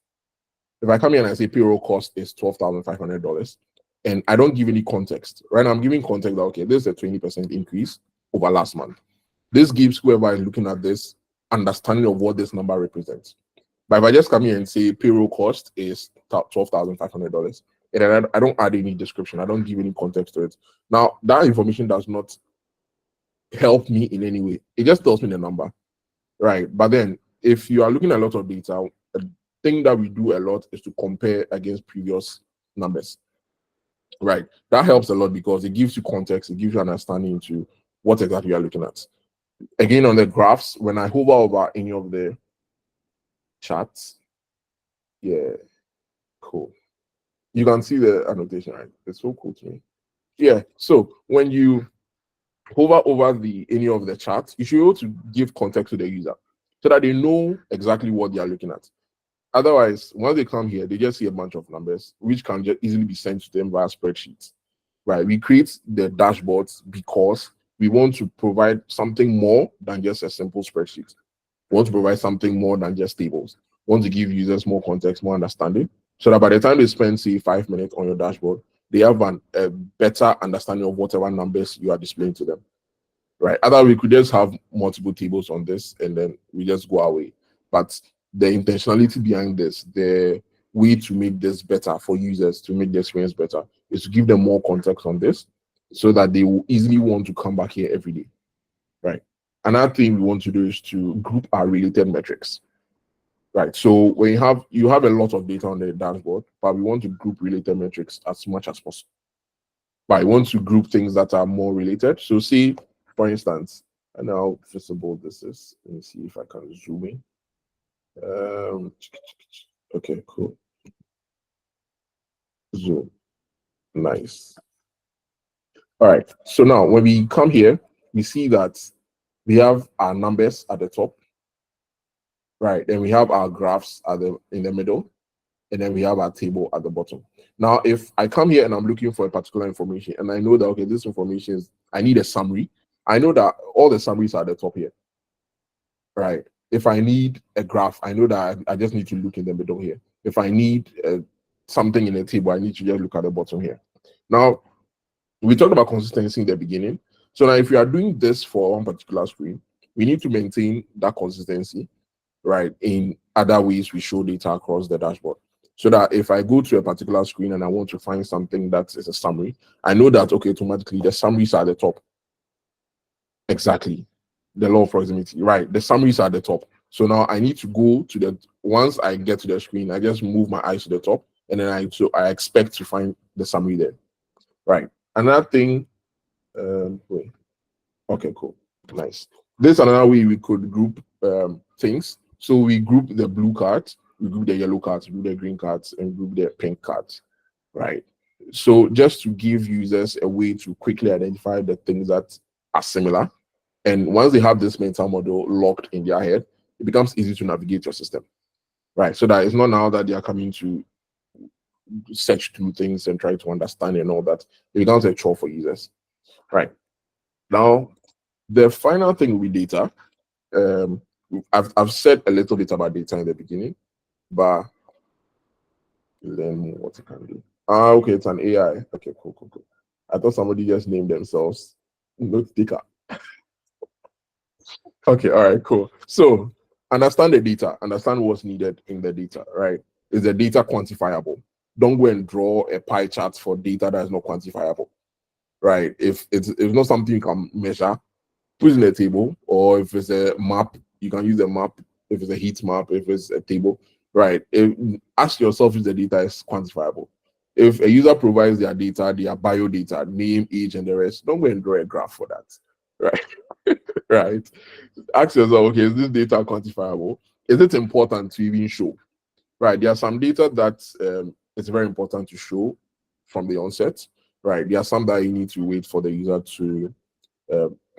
if I come here and I say payroll cost is $12,500 and I don't give any context, right? I'm giving context that, okay, this is a 20% increase over last month. This gives whoever is looking at this understanding of what this number represents. But if I just come here and say payroll cost is $12,500, and I don't add any description, I don't give any context to it. Now, that information does not help me in any way. It just tells me the number, right? But then if you are looking at a lot of data, a thing that we do a lot is to compare against previous numbers, right? That helps a lot because it gives you context, it gives you understanding to what exactly you are looking at. Again, on the graphs, when I hover over any of the charts, yeah, cool. You can see the annotation, right? It's so cool to me. Yeah, so when you hover over any of the charts, you should be able to give context to the user so that they know exactly what they are looking at. Otherwise, once they come here, they just see a bunch of numbers, which can just easily be sent to them via spreadsheets, right? We create the dashboards because we want to provide something more than just a simple spreadsheet. We want to provide something more than just tables. We want to give users more context, more understanding, so that by the time they spend, say, 5 minutes on your dashboard, they have a better understanding of whatever numbers you are displaying to them, right? Otherwise, we could just have multiple tables on this and then we just go away. But the intentionality behind this, the way to make this better for users, to make the experience better, is to give them more context on this so that they will easily want to come back here every day, right? Another thing we want to do is to group our related metrics, right? So when you have a lot of data on the dashboard, but we want to group related metrics as much as possible. But I want to group things that are more related. So see, for instance, and how visible this is. Let me see if I can zoom in. Okay, cool. Zoom. Nice. All right. So now when we come here, we see that we have our numbers at the top, right? Then we have our graphs in the middle, and then we have our table at the bottom. Now, if I come here and I'm looking for a particular information, and I know that, okay, this information is, I need a summary. I know that all the summaries are at the top here, right? If I need a graph, I know that I just need to look in the middle here. If I need something in the table, I need to just look at the bottom here. Now, we talked about consistency in the beginning. So now if you are doing this for one particular screen, we need to maintain that consistency, right? In other ways, we show data across the dashboard. So that if I go to a particular screen and I want to find something that is a summary, I know that, okay, automatically the summaries are at the top. Exactly. The law of proximity, right? The summaries are at the top. So now I need to go to once I get to the screen, I just move my eyes to the top, and then I expect to find the summary there, right? Another thing, wait. Okay, cool, nice. This is another way we could group things. So we group the blue cards, we group the yellow cards, we group the green cards, and group the pink cards, right? So just to give users a way to quickly identify the things that are similar. And once they have this mental model locked in their head, it becomes easy to navigate your system, right? So that it's not now that they are coming to search through things and try to understand and all that. It becomes a chore for users, right? Now, the final thing with data, I've said a little bit about data in the beginning, but then what you can do. Okay, it's an AI. Okay, cool. I thought somebody just named themselves note taker. Okay, all right, cool. So understand the data, understand what's needed in the data, right? Is the data quantifiable? don't go and draw a pie chart for data that is not quantifiable, right? If it's not something you can measure, put it in a table, or if it's a map, you can use a map. If it's a heat map, if it's a table, right? Ask yourself if the data is quantifiable. If a user provides their data, their bio data, name, age, and the rest, don't go and draw a graph for that, right? Right? Ask yourself, okay, is this data quantifiable? Is it important to even show? Right? There are some data that it's very important to show from the onset, right? There are some that you need to wait for the user to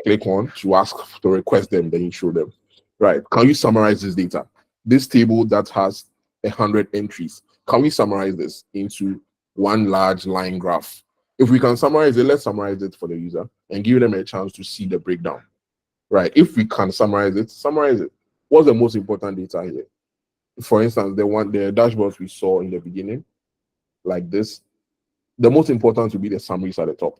click on to ask to request them, then you show them, right? Can you summarize this data? This table that has 100 entries, can we summarize this into one large line graph? If we can summarize it, let's summarize it for the user and give them a chance to see the breakdown, right? If we can summarize it, What's the most important data here? For instance, the dashboards we saw in the beginning, like this, the most important will be the summaries at the top.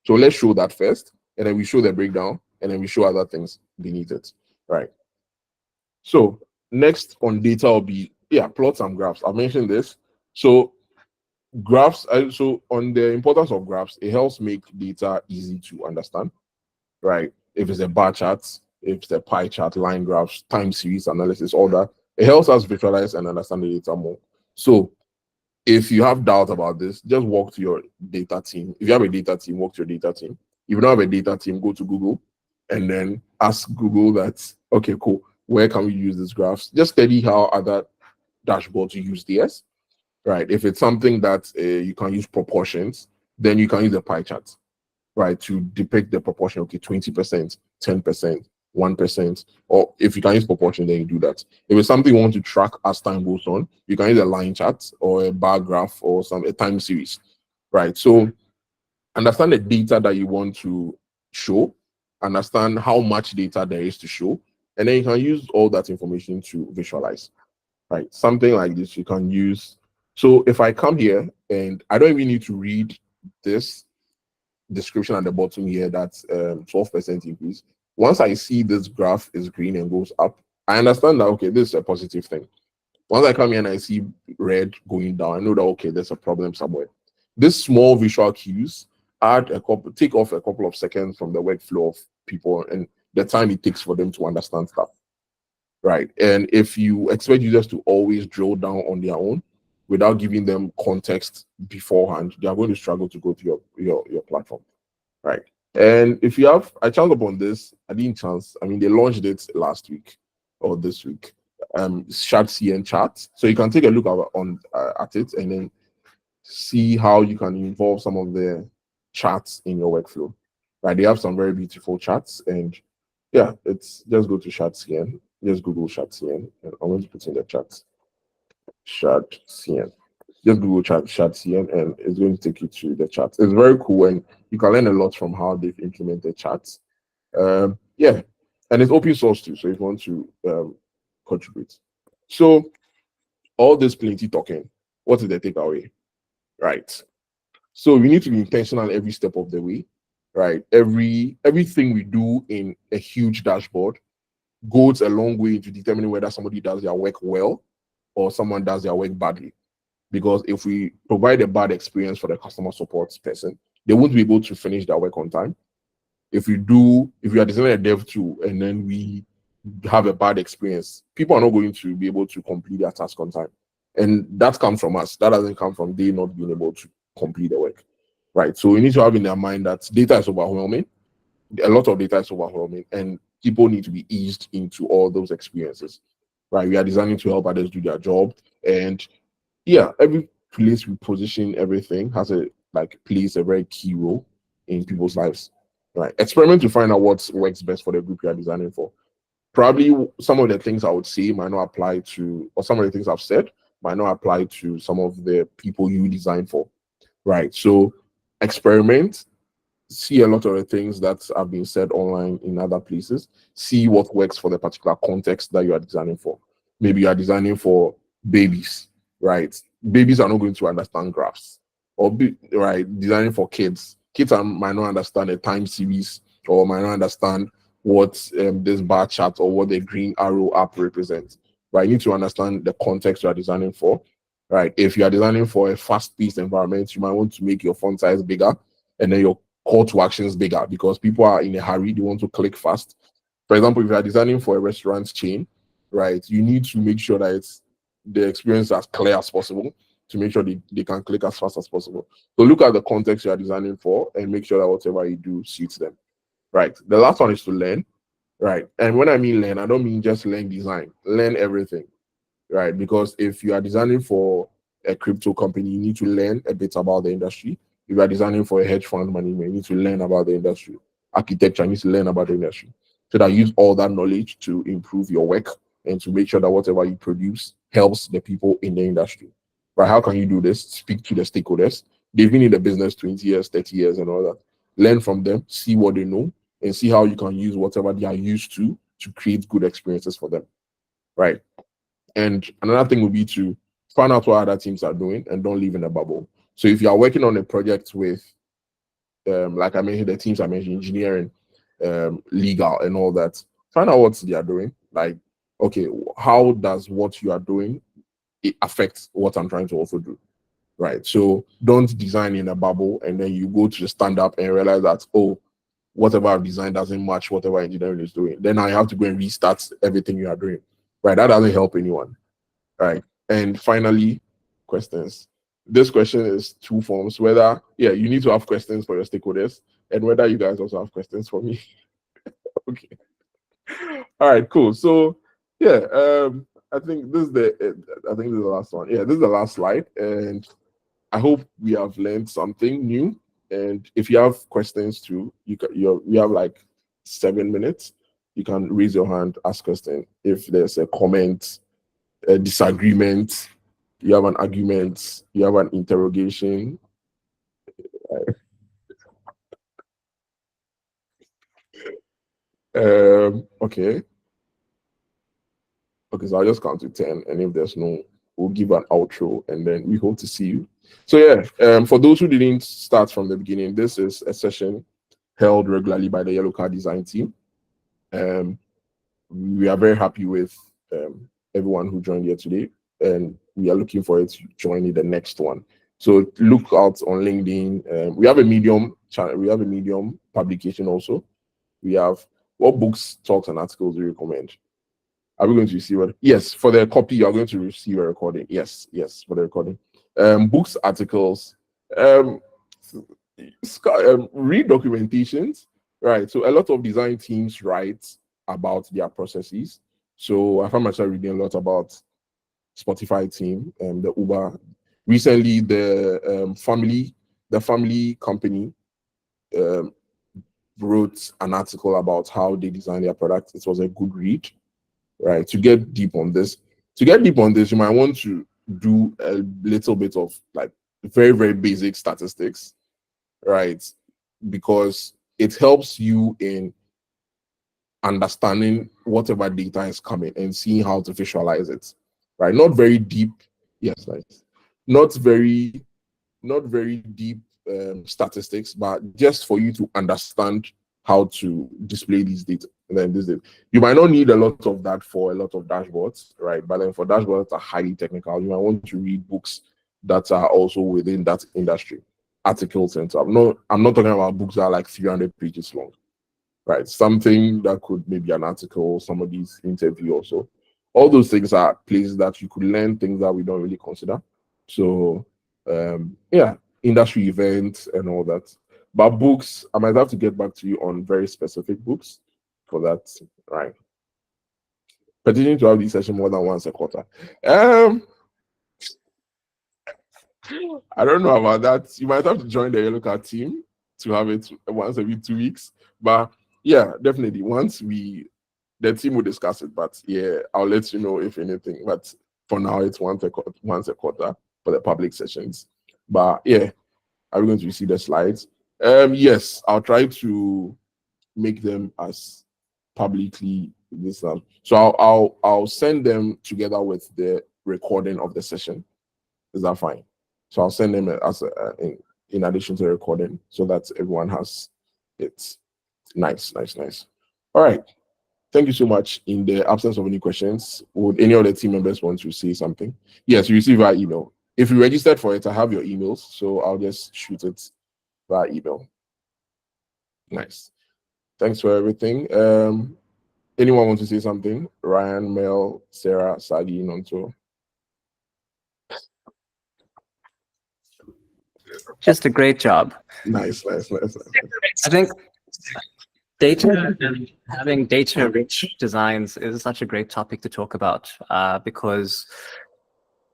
So let's show that first, and then we show the breakdown, and then we show other things beneath it, right? So next on data will be, plots and graphs. I've mentioned this. So graphs, so on the importance of graphs, it helps make data easy to understand, right? If it's a bar chart, if it's a pie chart, line graphs, time series analysis, all that, it helps us visualize and understand the data more. So if you have doubt about this, just walk to your data team. If you have a data team, walk to your data team. If you don't have a data team, go to Google and then ask Google that, okay, cool, where can we use these graphs? Just study how other dashboards use theirs, right? If it's something that you can use proportions, then you can use a pie chart, right, to depict the proportion, okay, 20%, 10%, 1%, or if you can use proportion, then you do that. If it's something you want to track as time goes on, you can use a line chart or a bar graph or a time series, right? So understand the data that you want to show, understand how much data there is to show, and then you can use all that information to visualize, right? Something like this you can use. So if I come here and I don't even need to read this description at the bottom here, that's 12% increase. Once I see this graph is green and goes up, I understand that, okay, this is a positive thing. Once I come here and I see red going down, I know that, okay, there's a problem somewhere. This small visual cues take off a couple of seconds from the workflow of people and the time it takes for them to understand stuff, right? And if you expect users to always drill down on their own without giving them context beforehand, they are going to struggle to go to your platform, right? And if you have, I chanced upon this, I mean, they launched it last week or this week, ShadCN chat. So you can take a look at it and then see how you can involve some of the chats in your workflow, right? They have some very beautiful chats, and it's just go to ShadCN, just Google ShadCN, and I'm going to put in the chat, ShadCN. Just Google ShadCN, and it's going to take you to the chat. It's very cool, and you can learn a lot from how they've implemented chats. And it's open source too, so if you want to contribute. So all this plenty talking, what is the takeaway? Right. So we need to be intentional every step of the way, right? Everything we do in a huge dashboard goes a long way to determining whether somebody does their work well or someone does their work badly. Because if we provide a bad experience for the customer support person, they won't be able to finish their work on time. If we are designing a dev tool and then we have a bad experience, people are not going to be able to complete their task on time. And that comes from us. That doesn't come from they not being able to complete the work, right? So we need to have in their mind that data is overwhelming. A lot of data is overwhelming, and people need to be eased into all those experiences, right? We are designing to help others do their job, and every place we position everything plays a very key role in people's lives, right? Experiment to find out what works best for the group you are designing for. Probably some of the things I would say might not apply to, or some of the things I've said might not apply to some of the people you design for, right? So experiment, see a lot of the things that have been said online in other places, see what works for the particular context that you are designing for. Maybe you are designing for babies, right? Babies are not going to understand graphs. Or designing for kids. Kids might not understand a time series or might not understand what this bar chart or what the green arrow app represents. But you need to understand the context you are designing for, right? If you are designing for a fast-paced environment, you might want to make your font size bigger and then your call to actions bigger because people are in a hurry, they want to click fast. For example, if you are designing for a restaurant chain, right, you need to make sure that the experience is as clear as possible to make sure they can click as fast as possible. So look at the context you are designing for and make sure that whatever you do suits them, right? The last one is to learn, right? And when I mean learn, I don't mean just learn design, learn everything, right? Because if you are designing for a crypto company, you need to learn a bit about the industry. If you are designing for a hedge fund management, you need to learn about the industry. Architecture, you need to learn about the industry. So that you use all that knowledge to improve your work and to make sure that whatever you produce helps the people in the industry. Right? How can you do this? Speak to the stakeholders. They've been in the business 20 years, 30 years, and all that. Learn from them, see what they know, and see how you can use whatever they are used to create good experiences for them. Right? And another thing would be to find out what other teams are doing and don't live in a bubble. So if you are working on a project with, like I mentioned, the teams I mentioned, engineering, legal, and all that, find out what they are doing. Like, okay, how does what you are doing affect what I'm trying to also do? Right. So don't design in a bubble and then you go to the stand up and realize that, oh, whatever I've designed doesn't match whatever engineering is doing. Then I have to go and restart everything you are doing. Right. That doesn't help anyone. Right. And finally, questions. This question is two forms, whether, you need to have questions for your stakeholders and whether you guys also have questions for me. Okay. All right, cool. So I think this is the last one. Yeah, this is the last slide. And I hope we have learned something new. And if you have questions too, we have like 7 minutes. You can raise your hand, ask question. If there's a comment, a disagreement, you have an argument, you have an interrogation. Okay. Okay, so I'll just count to 10, and if there's no, we'll give an outro, and then we hope to see you. So for those who didn't start from the beginning, this is a session held regularly by the Yellow Card design team. We are very happy with everyone who joined here today, and we are looking forward to joining the next one. So look out on LinkedIn. We have a Medium channel. We have a Medium publication also. We have what books, talks, and articles do you recommend? Are we going to receive it? Yes, for the copy, you are going to receive a recording. Yes, for the recording. Books, articles, read documentations, right? So a lot of design teams write about their processes. So I found myself reading a lot about Spotify team, the Uber. Recently, the family company wrote an article about how they design their product. It was a good read. Right, to get deep on this, you might want to do a little bit of like very, very basic statistics, right? Because it helps you in understanding whatever data is coming and seeing how to visualize it, right? Not very deep, yes, nice. Not very deep statistics, but just for you to understand how to display these data. And then you might not need a lot of that for a lot of dashboards, right? But then for dashboards that are highly technical, you might want to read books that are also within that industry, articles and stuff. No, I'm not talking about books that are like 300 pages long, right? Something that could maybe an article, somebody's interview also. All those things are places that you could learn things that we don't really consider. So industry events and all that. But books, I might have to get back to you on very specific books for that, right? Continuing to have this session more than once a quarter. I don't know about that. You might have to join the Yellow Card team to have it once every 2 weeks. But yeah, definitely. The team will discuss it. But yeah, I'll let you know if anything. But for now, it's once a quarter for the public sessions. But yeah, are we going to see the slides? Yes, I'll try to make them as publicly this. So I'll send them together with the recording of the session. Is that fine? So I'll send them as in addition to the recording, so that everyone has it. Nice. All right. Thank you so much. In the absence of any questions, would any of the team members want to say something? Yes, you receive our email. If you registered for it, I have your emails, so I'll just shoot it via email. Nice. Thanks for everything. Anyone want to say something? Ryan, Mel, Sarah, Sagi, Nonto. Just a great job. Nice. I think having data-rich designs is such a great topic to talk about because,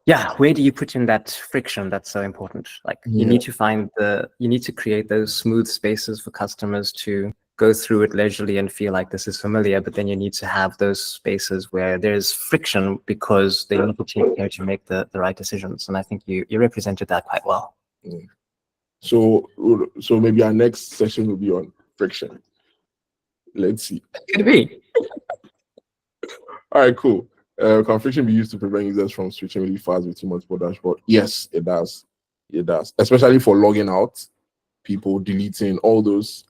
yeah, where do you put in that friction that's so important? Like you need to create those smooth spaces for customers to go through it leisurely and feel like this is familiar, but then you need to have those spaces where there's friction because they need to take care to make the right decisions. And I think you represented that quite well. So maybe our next session will be on friction. Let's see. Could be. All right, cool. Can friction be used to prevent users from switching really fast between multiple dashboards? Yes, it does. It does, especially for logging out, people deleting all those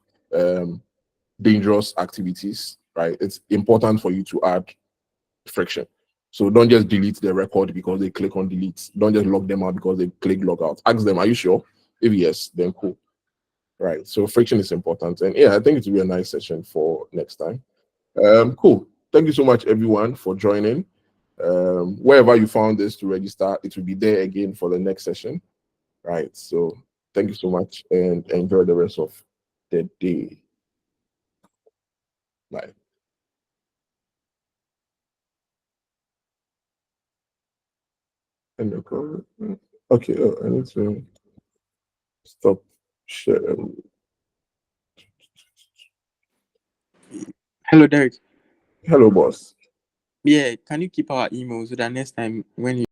dangerous activities, right? It's important for you to add friction. So don't just delete the record because they click on delete. Don't just log them out because they click log out. Ask them, are you sure? If yes, then cool. Right. So friction is important. And yeah, I think it will be a nice session for next time. Cool. Thank you so much, everyone, for joining. Wherever you found this to register, it will be there again for the next session. Right. So thank you so much and enjoy the rest of the day. Bye. Okay, I need to stop sharing. Hello, Derek. Hello, boss. Yeah, can you keep our email so that next time when you